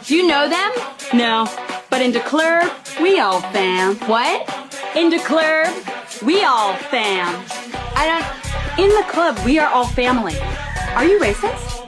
Do you know them? No. But in the club, we all fam. What? In the club, we all fam. In the club, we are all family. Are you racist?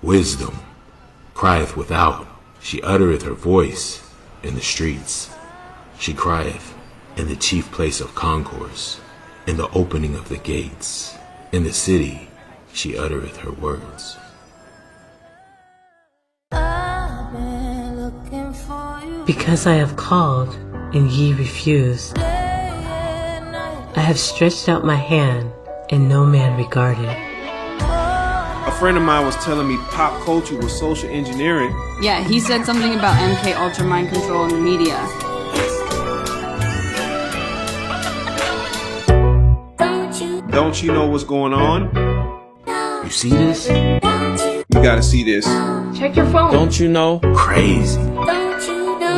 Wisdom crieth without, she uttereth her voice in the streets. She crieth in the chief place of concourse, in the opening of the gates. In the city she uttereth her words. Because I have called, and ye refused. I have stretched out my hand, and no man regarded. A friend of mine was telling me pop culture was social engineering. Yeah, he said something about MK Ultra mind control in the media. Don't you know what's going on? You see this? You gotta see this. Check your phone. Don't you know? Crazy.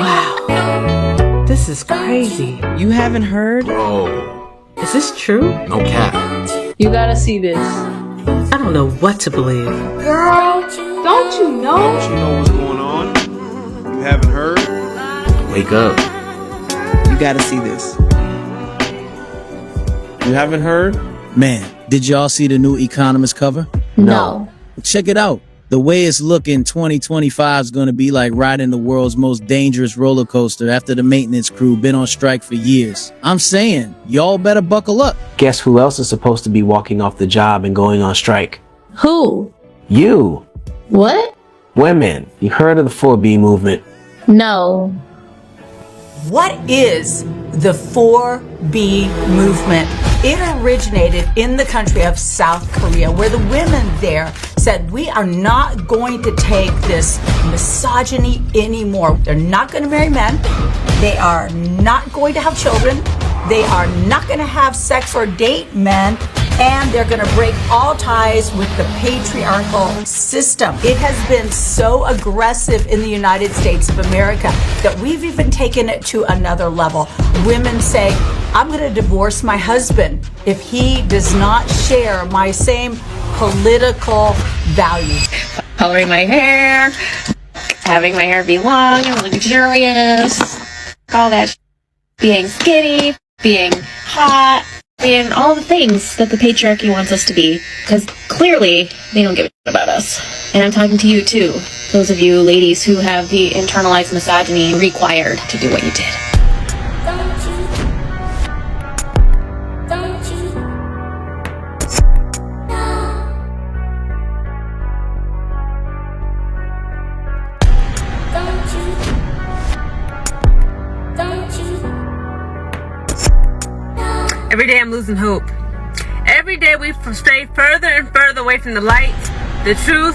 Wow. This is crazy. You haven't heard? Bro. Is this true? No cap. You gotta see this. I don't know what to believe. Girl, don't you know? Don't you know what's going on? You haven't heard? Wake up. You gotta see this. You haven't heard? Man, did y'all see the new Economist cover? No. Check it out. The way it's looking, 2025 is going to be like riding the world's most dangerous roller coaster after the maintenance crew been on strike for years. I'm saying, y'all better buckle up. Guess who else is supposed to be walking off the job and going on strike? Who? You. What? Women. You heard of the 4B movement? No. What is the 4B movement? It originated in the country of South Korea, where the women there said, we are not going to take this misogyny anymore. They're not going to marry men. They are not going to have children. They are not going to have sex or date men. And they're going to break all ties with the patriarchal system. It has been so aggressive in the United States of America that we've even taken it to another level. Women say, I'm going to divorce my husband if he does not share my same political values. Coloring my hair, having my hair be long and luxurious, all that, being skinny, being hot, and all the things that the patriarchy wants us to be, because clearly they don't give a shit about us. And I'm talking to you too, those of you ladies who have the internalized misogyny required to do what you did. Every day I'm losing hope. Every day we stray further and further away from the light, the truth,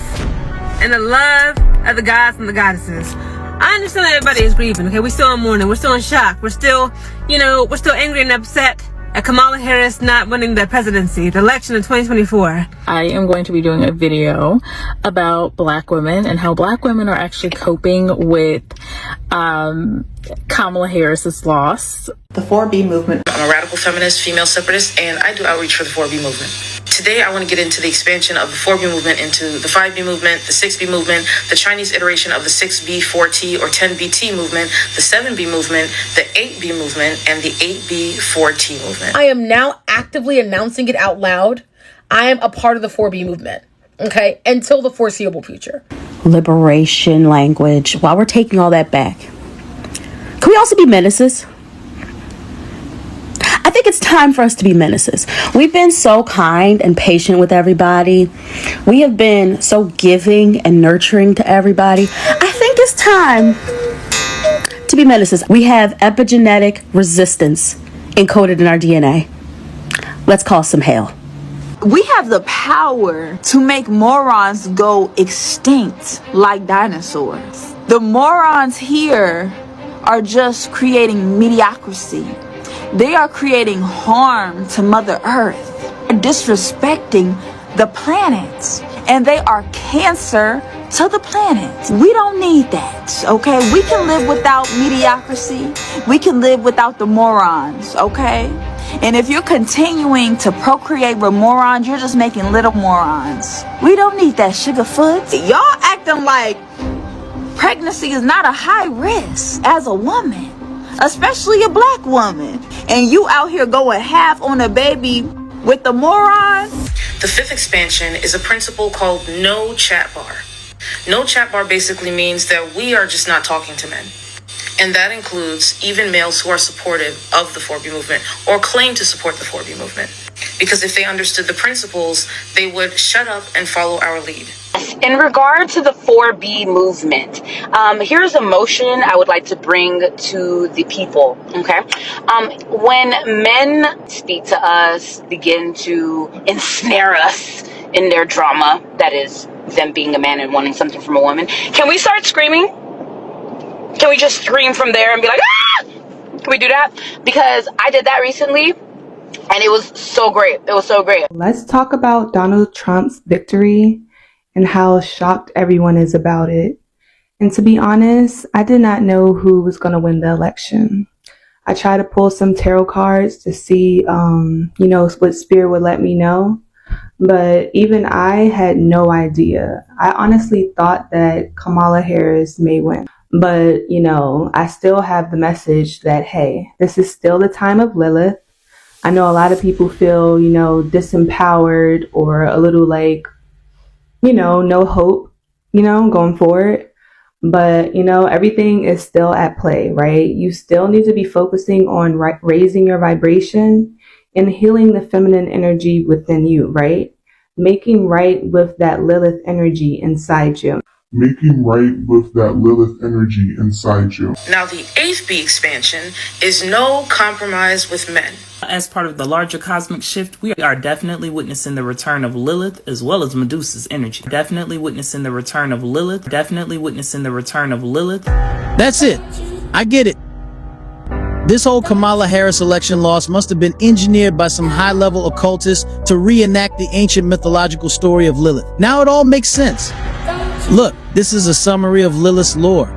and the love of the gods and the goddesses. I understand that everybody is grieving, okay? We're still in mourning. We're still in shock. We're still, we're still angry and upset at Kamala Harris not winning the presidency, the election in 2024. I am going to be doing a video about Black women and how Black women are actually coping with Kamala Harris's loss. The 4B movement. I'm a radical feminist, female separatist, and I do outreach for the 4B movement. Today, I want to get into the expansion of the 4B movement into the 5B movement, the 6B movement, the Chinese iteration of the 6B4T or 10BT movement, the 7B movement, the 8B movement, and the 8B4T movement. I am now actively announcing it out loud. I am a part of the 4B movement, okay, until the foreseeable future. Liberation language. While we're taking all that back, can we also be menaces? I think it's time for us to be menaces. We've been so kind and patient with everybody. We have been so giving and nurturing to everybody. I think it's time to be menaces. We have epigenetic resistance encoded in our DNA. Let's call some hell. We have the power to make morons go extinct like dinosaurs. The morons here are just creating mediocrity. They are creating harm to Mother Earth, disrespecting the planet, and they are cancer to the planet. We don't need that, okay? We can live without mediocrity. We can live without the morons, okay? And if you're continuing to procreate with morons, you're just making little morons. We don't need that, Sugarfoot. Y'all acting like pregnancy is not a high risk as a woman, especially a black woman. And you out here going half on a baby with the morons. The fifth expansion is a principle called no chat bar. No chat bar basically means that we are just not talking to men. And that includes even males who are supportive of the 4B movement or claim to support the 4B movement. Because if they understood the principles, they would shut up and follow our lead. In regard to the 4B movement, here's a motion I would like to bring to the people, okay? When men speak to us, begin to ensnare us in their drama, that is, them being a man and wanting something from a woman, can we start screaming? Can we just scream from there and be like, ah! Can we do that? Because I did that recently, and it was so great. It was so great. Let's talk about Donald Trump's victory and how shocked everyone is about it. And to be honest, I did not know who was going to win the election. I tried to pull some tarot cards to see, what Spirit would let me know. But even I had no idea. I honestly thought that Kamala Harris may win. But, I still have the message that, hey, this is still the time of Lilith. I know a lot of people feel, disempowered or a little like, no hope, going forward. But, everything is still at play, right? You still need to be focusing on raising your vibration and healing the feminine energy within you, right? Making right with that Lilith energy inside you. Making right with that Lilith energy inside you. Now, the 8th expansion is no compromise with men. As part of the larger cosmic shift, we are definitely witnessing the return of Lilith as well as Medusa's energy. Definitely witnessing the return of Lilith. Definitely witnessing the return of Lilith. That's it. I get it. This whole Kamala Harris election loss must have been engineered by some high-level occultists to reenact the ancient mythological story of Lilith. Now it all makes sense. Look, this is a summary of Lilith's lore.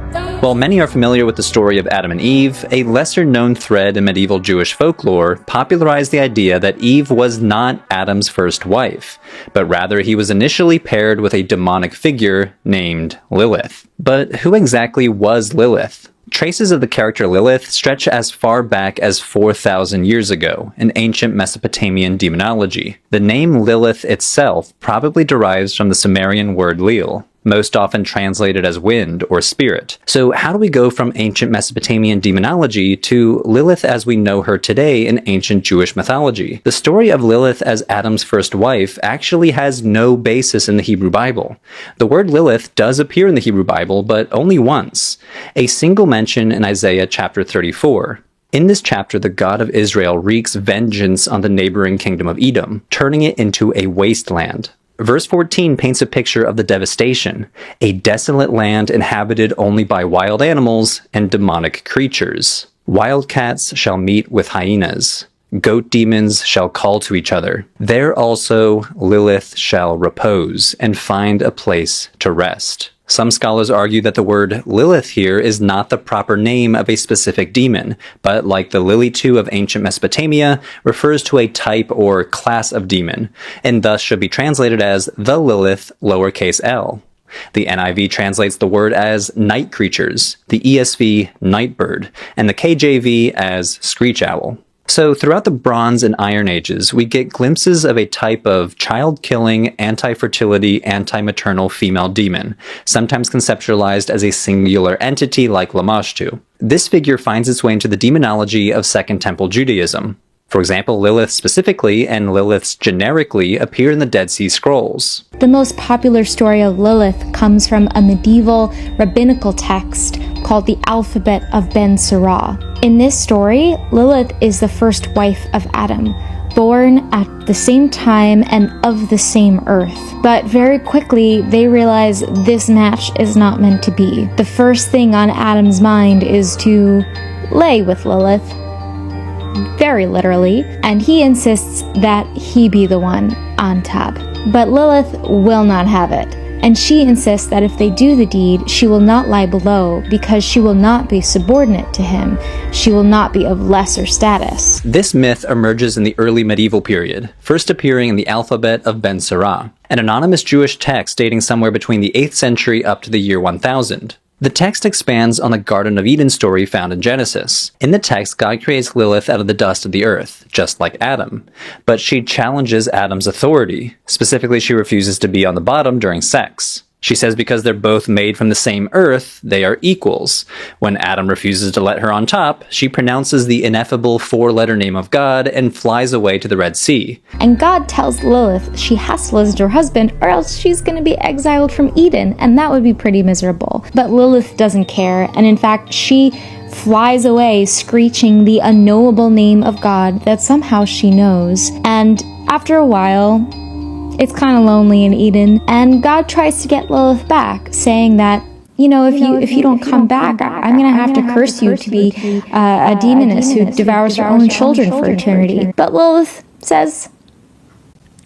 While many are familiar with the story of Adam and Eve, a lesser-known thread in medieval Jewish folklore popularized the idea that Eve was not Adam's first wife, but rather he was initially paired with a demonic figure named Lilith. But who exactly was Lilith? Traces of the character Lilith stretch as far back as 4,000 years ago in ancient Mesopotamian demonology. The name Lilith itself probably derives from the Sumerian word Lil, most often translated as wind or spirit. So how do we go from ancient Mesopotamian demonology to Lilith as we know her today in ancient Jewish mythology? The story of Lilith as Adam's first wife actually has no basis in the Hebrew Bible. The word Lilith does appear in the Hebrew Bible, but only once. A single mention in Isaiah chapter 34. In this chapter, the God of Israel wreaks vengeance on the neighboring kingdom of Edom, turning it into a wasteland. Verse 14 paints a picture of the devastation, a desolate land inhabited only by wild animals and demonic creatures. Wildcats shall meet with hyenas. Goat demons shall call to each other. There also Lilith shall repose and find a place to rest. Some scholars argue that the word Lilith here is not the proper name of a specific demon, but like the Lilitu of ancient Mesopotamia, refers to a type or class of demon, and thus should be translated as the Lilith lowercase l. The NIV translates the word as night creatures, the ESV nightbird, and the KJV as screech owl. So throughout the Bronze and Iron Ages, we get glimpses of a type of child-killing, anti-fertility, anti-maternal female demon, sometimes conceptualized as a singular entity like Lamashtu. This figure finds its way into the demonology of Second Temple Judaism. For example, Lilith specifically and Liliths generically appear in the Dead Sea Scrolls. The most popular story of Lilith comes from a medieval rabbinical text called the Alphabet of Ben Sirah. In this story, Lilith is the first wife of Adam, born at the same time and of the same earth. But very quickly, they realize this match is not meant to be. The first thing on Adam's mind is to lay with Lilith, very literally, and he insists that he be the one on top. But Lilith will not have it, and she insists that if they do the deed, she will not lie below because she will not be subordinate to him. She will not be of lesser status. This myth emerges in the early medieval period, first appearing in the alphabet of Ben Sirah, an anonymous Jewish text dating somewhere between the 8th century up to the year 1000. The text expands on the Garden of Eden story found in Genesis. In the text, God creates Lilith out of the dust of the earth, just like Adam. But she challenges Adam's authority. Specifically, she refuses to be on the bottom during sex. She says because they're both made from the same earth, they are equals. When Adam refuses to let her on top, she pronounces the ineffable 4-letter name of God and flies away to the Red Sea. And God tells Lilith she has to listen to her husband or else she's going to be exiled from Eden, and that would be pretty miserable. But Lilith doesn't care, and in fact, she flies away screeching the unknowable name of God that somehow she knows. And after a while, it's kind of lonely in Eden, and God tries to get Lilith back, saying that, you know, if you don't come back, I'm going to have to curse you to be a demoness who devours her own children for eternity. But Lilith says,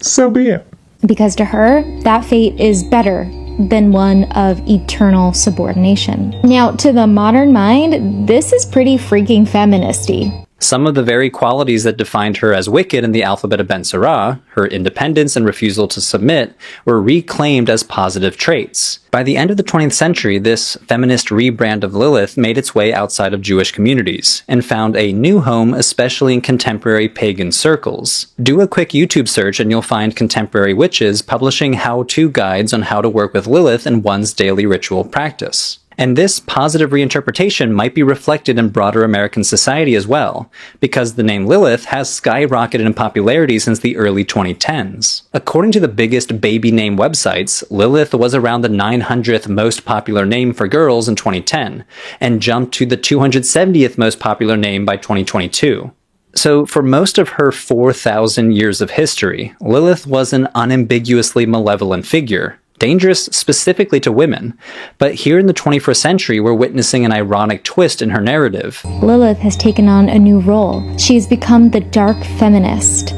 so be it. Because to her, that fate is better than one of eternal subordination. Now, to the modern mind, this is pretty freaking feministy. Some of the very qualities that defined her as wicked in the alphabet of Ben Sirah, her independence and refusal to submit, were reclaimed as positive traits. By the end of the 20th century, this feminist rebrand of Lilith made its way outside of Jewish communities, and found a new home especially in contemporary pagan circles. Do a quick YouTube search and you'll find contemporary witches publishing how-to guides on how to work with Lilith in one's daily ritual practice. And this positive reinterpretation might be reflected in broader American society as well, because the name Lilith has skyrocketed in popularity since the early 2010s. According to the biggest baby name websites, Lilith was around the 900th most popular name for girls in 2010, and jumped to the 270th most popular name by 2022. So for most of her 4,000 years of history, Lilith was an unambiguously malevolent figure, dangerous specifically to women. But here in the 21st century, we're witnessing an ironic twist in her narrative. Lilith has taken on a new role. She has become the dark feminist,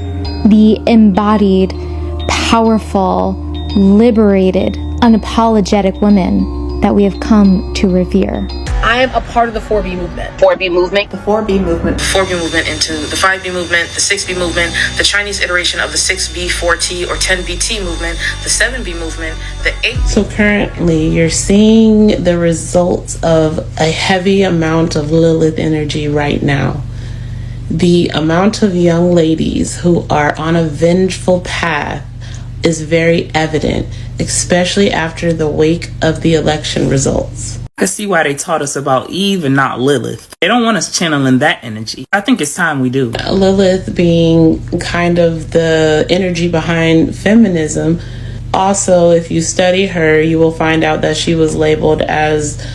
the embodied, powerful, liberated, unapologetic woman that we have come to revere. I am a part of the 4B movement. 4B movement. The 4B movement. The 4B movement into the 5B movement, the 6B movement, the Chinese iteration of the 6B4T or 10BT movement, the 7B movement, the 8. So currently you're seeing the results of a heavy amount of Lilith energy right now. The amount of young ladies who are on a vengeful path is very evident, especially after the wake of the election results. I see why they taught us about Eve and not Lilith. They don't want us channeling that energy. I think it's time we do. Lilith being kind of the energy behind feminism. Also, if you study her, you will find out that she was labeled as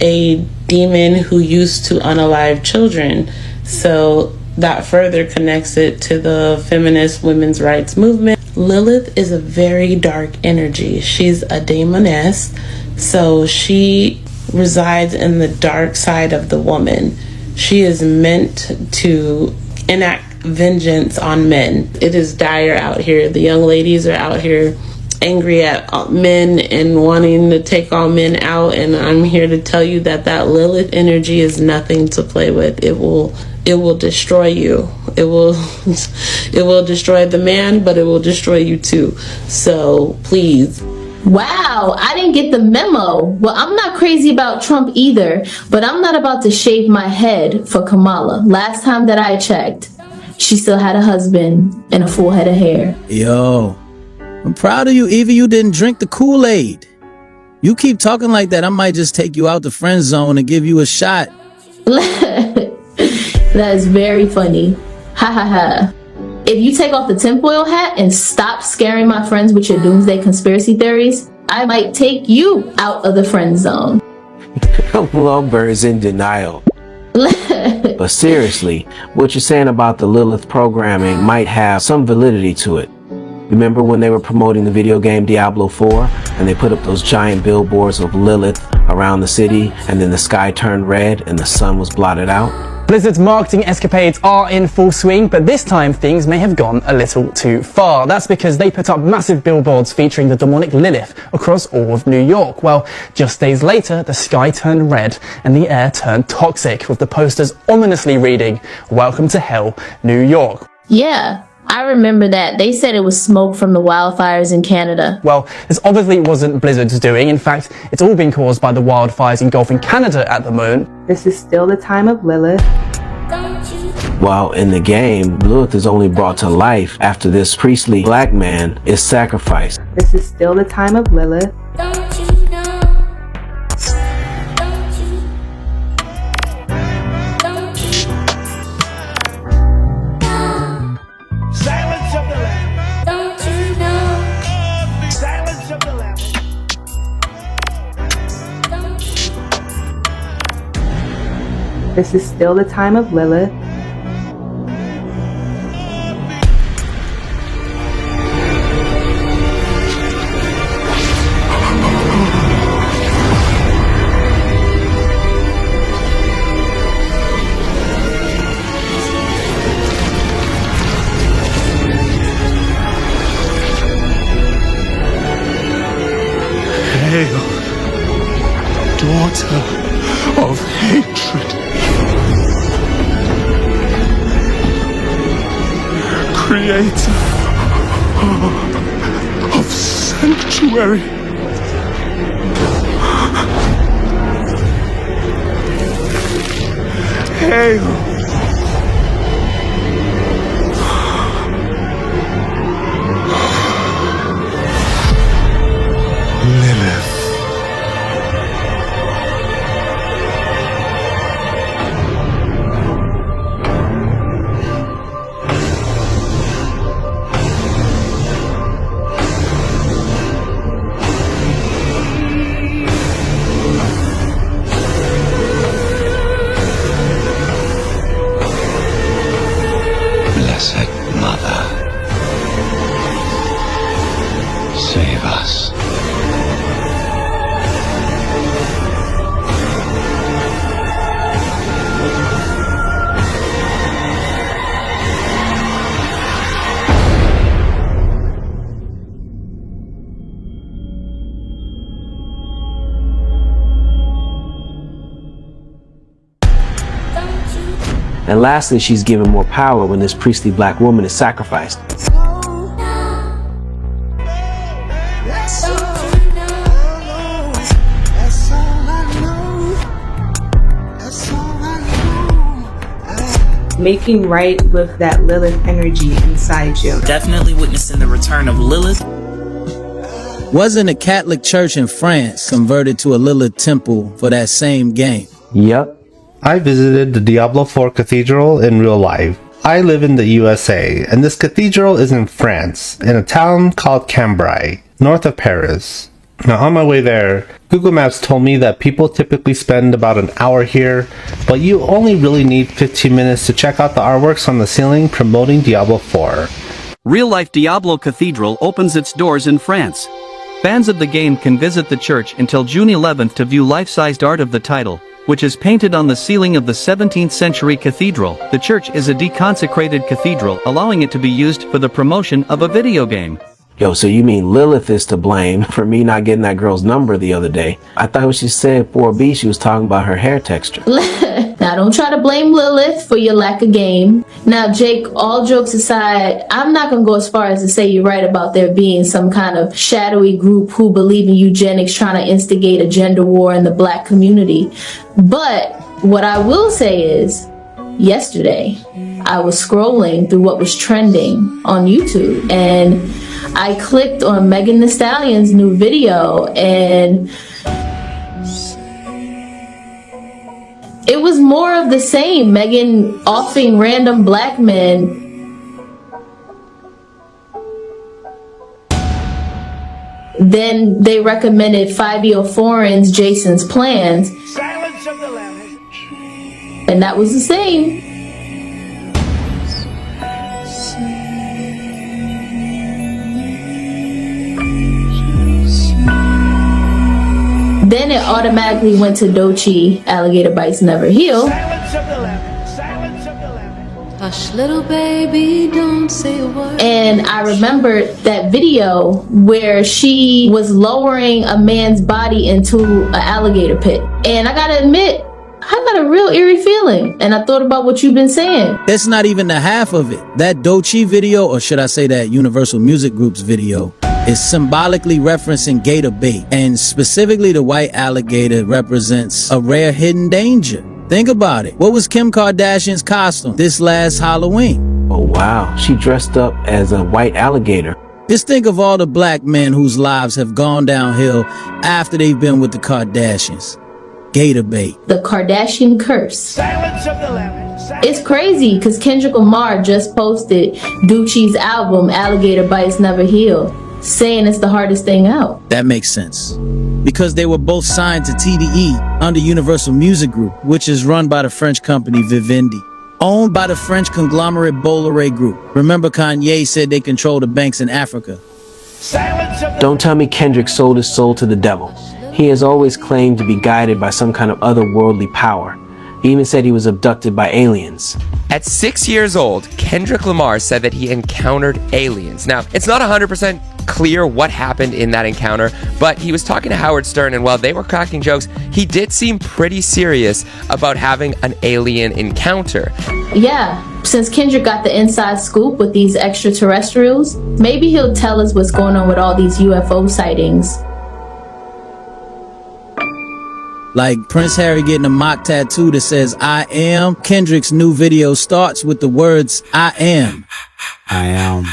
a demon who used to unalive children. So that further connects it to the feminist women's rights movement. Lilith is a very dark energy. She's a demoness, so she resides in the dark side of the woman. She is meant to enact vengeance on men. It is dire out here. The young ladies are out here angry at men and wanting to take all men out, and I'm here to tell you that that Lilith energy is nothing to play with. It will destroy you. It will destroy the man, but it will destroy you too. So please. Wow, I didn't get the memo. Well, I'm not crazy about Trump either, but I'm not about to shave my head for Kamala. Last time that I checked, she still had a husband and a full head of hair. Yo, I'm proud of you. Even you didn't drink the Kool-Aid. You keep talking like that, I might just take you out the friend zone and give you a shot. That is very funny. Ha ha ha. If you take off the tinfoil hat and stop scaring my friends with your doomsday conspiracy theories, I might take you out of the friend zone. Lumber is in denial. But seriously, what you're saying about the Lilith programming might have some validity to it. Remember when they were promoting the video game Diablo 4 and they put up those giant billboards of Lilith around the city, and then the sky turned red and the sun was blotted out? Blizzard's marketing escapades are in full swing, but this time things may have gone a little too far. That's because they put up massive billboards featuring the demonic Lilith across all of New York. Well, just days later, the sky turned red and the air turned toxic, with the posters ominously reading, "Welcome to Hell, New York." Yeah, I remember that. They said it was smoke from the wildfires in Canada. Well, this obviously wasn't Blizzard's doing. In fact, it's all been caused by the wildfires engulfing Canada at the moment. This is still the time of Lilith. While in the game, Lilith is only brought to life after this priestly black man is sacrificed. This is still the time of Lilith. This is still the time of Lilith. Hail, daughter of hatred. Creator of sanctuary. Hail. Lilith. Blessed Mother, save us. And lastly, she's given more power when this priestly black woman is sacrificed. Making right with that Lilith energy inside you. Definitely witnessing the return of Lilith. Wasn't a Catholic church in France converted to a Lilith temple for that same game? Yep. I visited the Diablo 4 cathedral in real life. I live in the USA, and this cathedral is in France, in a town called Cambrai, north of Paris. Now on my way there, Google Maps told me that people typically spend about an hour here, but you only really need 15 minutes to check out the artworks on the ceiling promoting Diablo 4. Real-life Diablo Cathedral opens its doors in France. Fans of the game can visit the church until June 11th to view life-sized art of the title, which is painted on the ceiling of the 17th century cathedral. The church is a deconsecrated cathedral, allowing it to be used for the promotion of a video game. Yo, so you mean Lilith is to blame for me not getting that girl's number the other day? I thought when she said 4B, she was talking about her hair texture. Now, don't try to blame Lilith for your lack of game. Now, Jake, all jokes aside, I'm not going to go as far as to say you're right about there being some kind of shadowy group who believe in eugenics trying to instigate a gender war in the black community. But what I will say is, yesterday, I was scrolling through what was trending on YouTube, and I clicked on Megan Thee Stallion's new video, and it was more of the same. Megan offing random black men then they recommended Fabio Foreign's Jason's Plans. And and that was the same. Then it automatically went to Doechii, Alligator Bites Never Heal. Hush, little baby, don't say a word. And I remembered that video where she was lowering a man's body into an alligator pit. And I gotta admit, I got a real eerie feeling. And I thought about what you've been saying. That's not even the half of it. That Doechii video, or should I say that Universal Music Group's video, is symbolically referencing gator bait. And specifically the white alligator represents a rare hidden danger. Think about it. What was Kim Kardashian's costume this last Halloween? Oh wow, she dressed up as a white alligator. Just think of all the black men whose lives have gone downhill after they've been with the Kardashians. Gator bait. The Kardashian curse. It's crazy because Kendrick Lamar just posted Doechii's album, Alligator Bites Never Heal, saying it's the hardest thing out. That makes sense. Because they were both signed to TDE under Universal Music Group, which is run by the French company Vivendi, owned by the French conglomerate Bolloré Group. Remember, Kanye said they control the banks in Africa. Don't tell me Kendrick sold his soul to the devil. He has always claimed to be guided by some kind of otherworldly power. He even said he was abducted by aliens. At 6 years old, Kendrick Lamar said that he encountered aliens. Now, it's not 100% clear what happened in that encounter, but he was talking to Howard Stern, and while they were cracking jokes, he did seem pretty serious about having an alien encounter. Yeah, since Kendrick got the inside scoop with these extraterrestrials, maybe he'll tell us what's going on with all these UFO sightings. Like Prince Harry getting a mock tattoo that says, I am. Kendrick's new video starts with the words, I am. I am.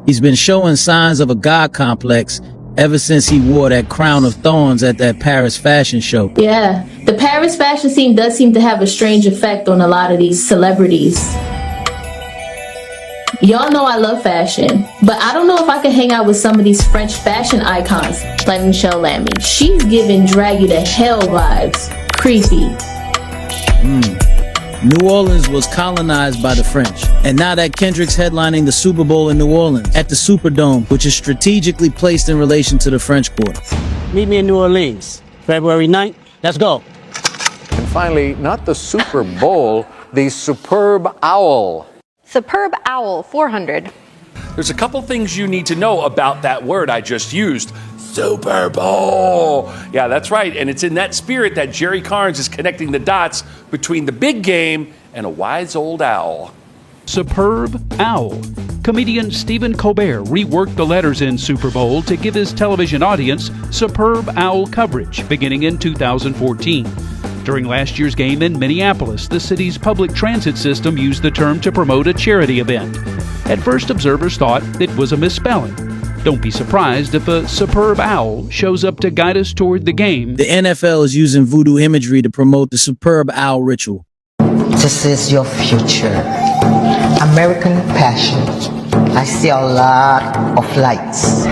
He's been showing signs of a God complex ever since he wore that crown of thorns at that Paris fashion show. Yeah, the Paris fashion scene does seem to have a strange effect on a lot of these celebrities. Y'all know I love fashion, but I don't know if I can hang out with some of these French fashion icons like Michelle Lamy. She's giving drag you to hell vibes. Creepy. New Orleans was colonized by the French, and now that Kendrick's headlining the Super Bowl in New Orleans at the Superdome, which is strategically placed in relation to the French Quarter. Meet me in New Orleans, February 9th. Let's go. And finally, not the Super Bowl, the Superb Owl. Superb Owl 400. There's a couple things you need to know about that word I just used. Super Bowl. Yeah, that's right. And it's in that spirit that Jerry Carnes is connecting the dots between the big game and a wise old owl. Superb Owl. Comedian Stephen Colbert reworked the letters in Super Bowl to give his television audience Superb Owl coverage beginning in 2014. During last year's game in Minneapolis, the city's public transit system used the term to promote a charity event. At first, observers thought it was a misspelling. Don't be surprised if a superb owl shows up to guide us toward the game. The NFL is using voodoo imagery to promote the Superb Owl ritual. This is your future. American passion. I see a lot of lights.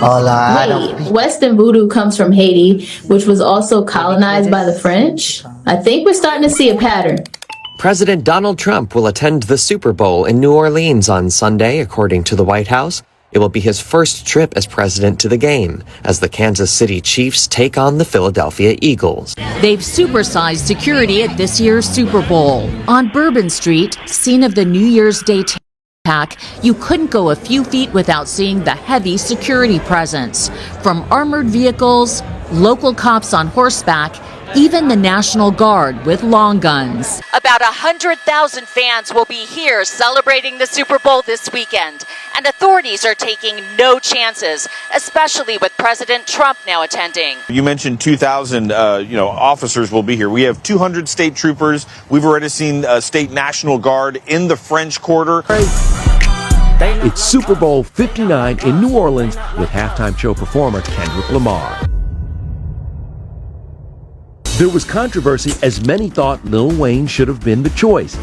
Wait, Western voodoo comes from Haiti, which was also colonized by the French? I think we're starting to see a pattern. President Donald Trump will attend the Super Bowl in New Orleans on Sunday, according to the White House. It will be his first trip as president to the game, as the Kansas City Chiefs take on the Philadelphia Eagles. They've supersized security at this year's Super Bowl. On Bourbon Street, scene of the New Year's Day attack, you couldn't go a few feet without seeing the heavy security presence. From armored vehicles, local cops on horseback, even the National Guard with long guns. About 100,000 fans will be here celebrating the Super Bowl this weekend, and authorities are taking no chances, especially with President Trump now attending. You mentioned 2,000, officers will be here. We have 200 state troopers. We've already seen state National Guard in the French Quarter. It's Super Bowl 59 in New Orleans with halftime show performer Kendrick Lamar. There was controversy as many thought Lil Wayne should have been the choice.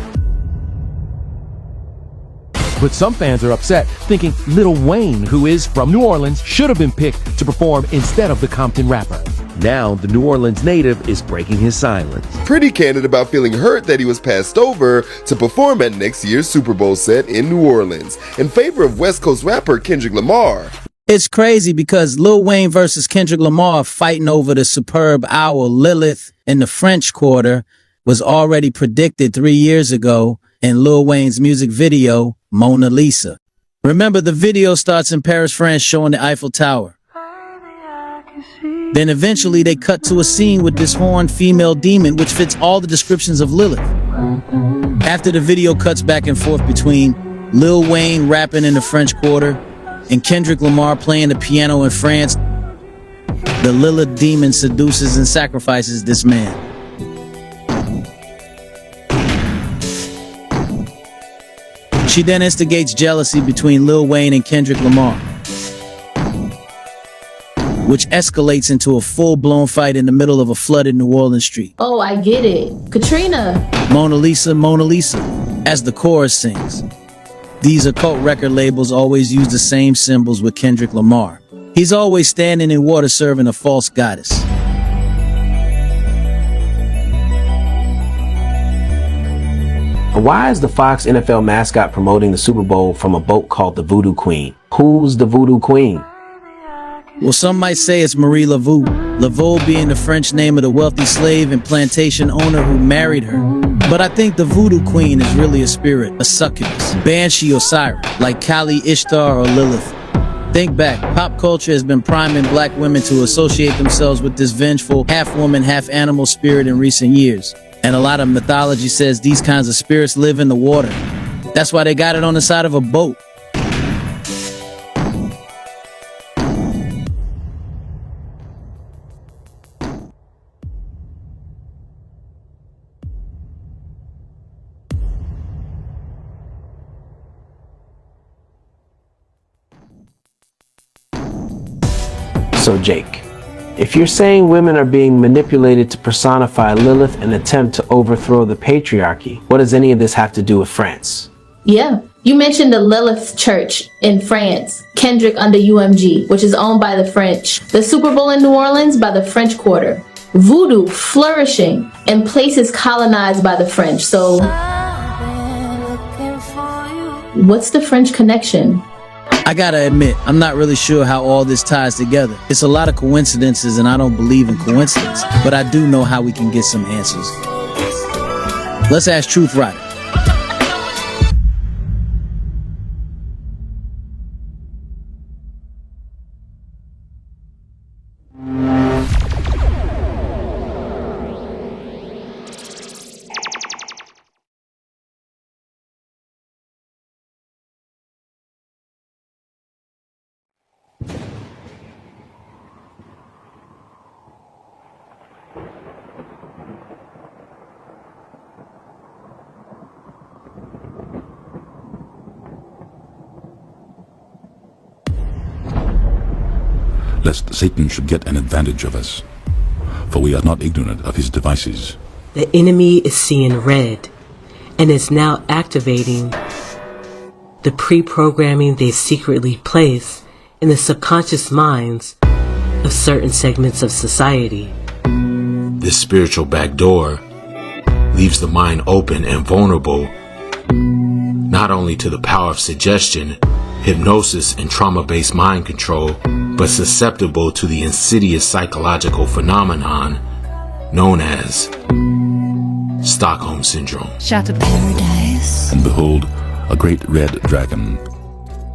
But some fans are upset, thinking Lil Wayne, who is from New Orleans, should have been picked to perform instead of the Compton rapper. Now, the New Orleans native is breaking his silence. Pretty candid about feeling hurt that he was passed over to perform at next year's Super Bowl set in New Orleans in favor of West Coast rapper Kendrick Lamar. It's crazy because Lil Wayne versus Kendrick Lamar fighting over the superb owl Lilith in the French Quarter was already predicted 3 years ago in Lil Wayne's music video, Mona Lisa. Remember, the video starts in Paris, France, showing the Eiffel Tower. Then eventually they cut to a scene with this horned female demon, which fits all the descriptions of Lilith. After the video cuts back and forth between Lil Wayne rapping in the French Quarter and Kendrick Lamar playing the piano in France, the Lilith demon seduces and sacrifices this man. She then instigates jealousy between Lil Wayne and Kendrick Lamar, which escalates into a full-blown fight in the middle of a flooded New Orleans street. Oh, I get it. Katrina. Mona Lisa, Mona Lisa, as the chorus sings. These occult record labels always use the same symbols with Kendrick Lamar. He's always standing in water serving a false goddess. Why is the Fox NFL mascot promoting the Super Bowl from a boat called the Voodoo Queen? Who's the Voodoo Queen? Well, some might say it's Marie Laveau. Laveau being the French name of the wealthy slave and plantation owner who married her. But I think the Voodoo Queen is really a spirit, a succubus, banshee or siren, like Kali, Ishtar, or Lilith. Think back, pop culture has been priming black women to associate themselves with this vengeful, half-woman, half-animal spirit in recent years. And a lot of mythology says these kinds of spirits live in the water. That's why they got it on the side of a boat. So Jake, if you're saying women are being manipulated to personify Lilith and attempt to overthrow the patriarchy, what does any of this have to do with France? Yeah. You mentioned the Lilith Church in France, Kendrick under UMG, which is owned by the French. The Super Bowl in New Orleans by the French Quarter. Voodoo flourishing in places colonized by the French. So, what's the French connection? I gotta admit, I'm not really sure how all this ties together. It's a lot of coincidences and I don't believe in coincidence, but I do know how we can get some answers. Let's ask Truth Rider. Lest Satan should get an advantage of us, for we are not ignorant of his devices. The enemy is seeing red and is now activating the pre-programming they secretly place in the subconscious minds of certain segments of society. This spiritual backdoor leaves the mind open and vulnerable not only to the power of suggestion, hypnosis, and trauma-based mind control, but susceptible to the insidious psychological phenomenon known as Stockholm Syndrome. Shattered paradise. And behold, a great red dragon.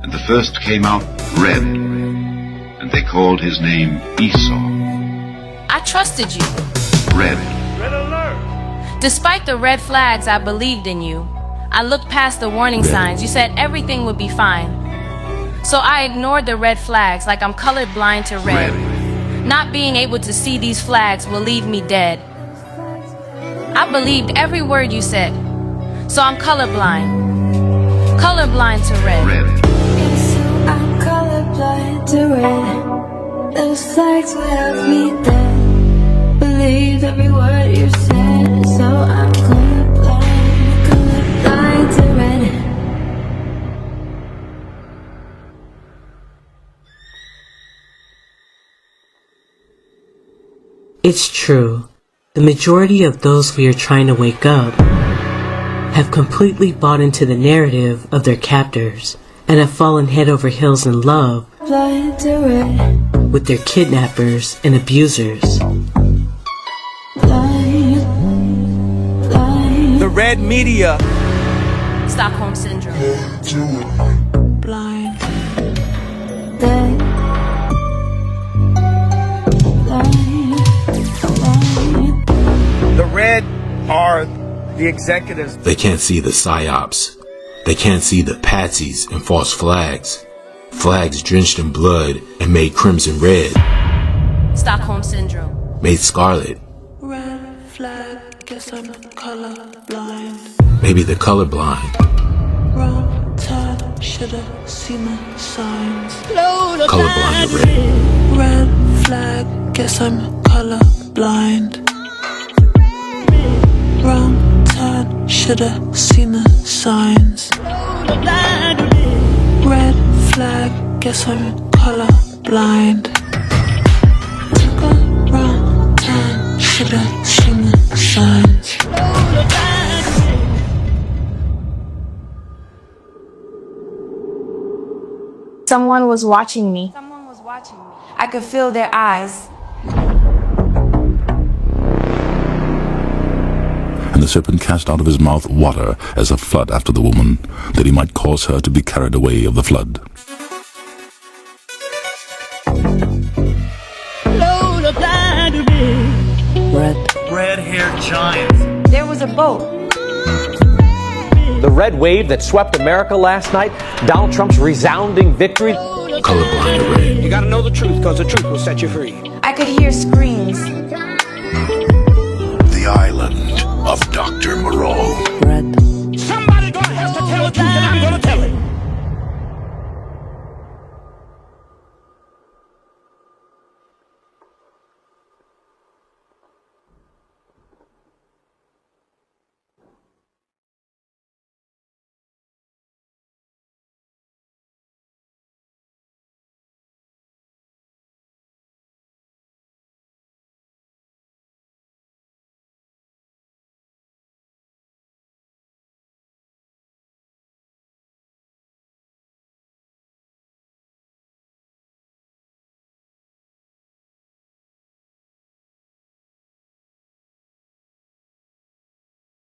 And the first came out red, and they called his name Esau. I trusted you. Red. Red alert! Despite the red flags, I believed in you. I looked past the warning signs. You said everything would be fine. So I ignored the red flags like I'm colorblind to red. Not being able to see these flags will leave me dead. I believed every word you said. So I'm colorblind. Colorblind to red. I'm colorblind to red. Those flags would have me dead. Believed every word you said. So I'm colorblind to red. It's true. The majority of those we are trying to wake up have completely bought into the narrative of their captors and have fallen head over heels in love blind to red, with their kidnappers and abusers. blind, blind, The red media. Stockholm Syndrome. blind, dead, blind, blind. The red are the executives. They can't see the psyops. They can't see the patsies and false flags. Flags drenched in blood and made crimson red, Stockholm Syndrome. made scarlet. Red flag, guess I'm colorblind. Maybe they're colorblind. Wrong turn, should've seen the signs. Colorblind to red. Red flag, guess I'm colorblind. Wrong turn, should've seen the signs. Red flag, guess I'm colorblind. Took a wrong turn, should've seen the signs. Someone was watching me. I could feel their eyes. And the serpent cast out of his mouth water as a flood after the woman, that he might cause her to be carried away of the flood. Red-haired giants. There was a boat. The red wave that swept America last night, Donald Trump's resounding victory. Colorblind to red. You gotta know the truth, because the truth will set you free. I could hear screams. The island of Dr. Moreau. Red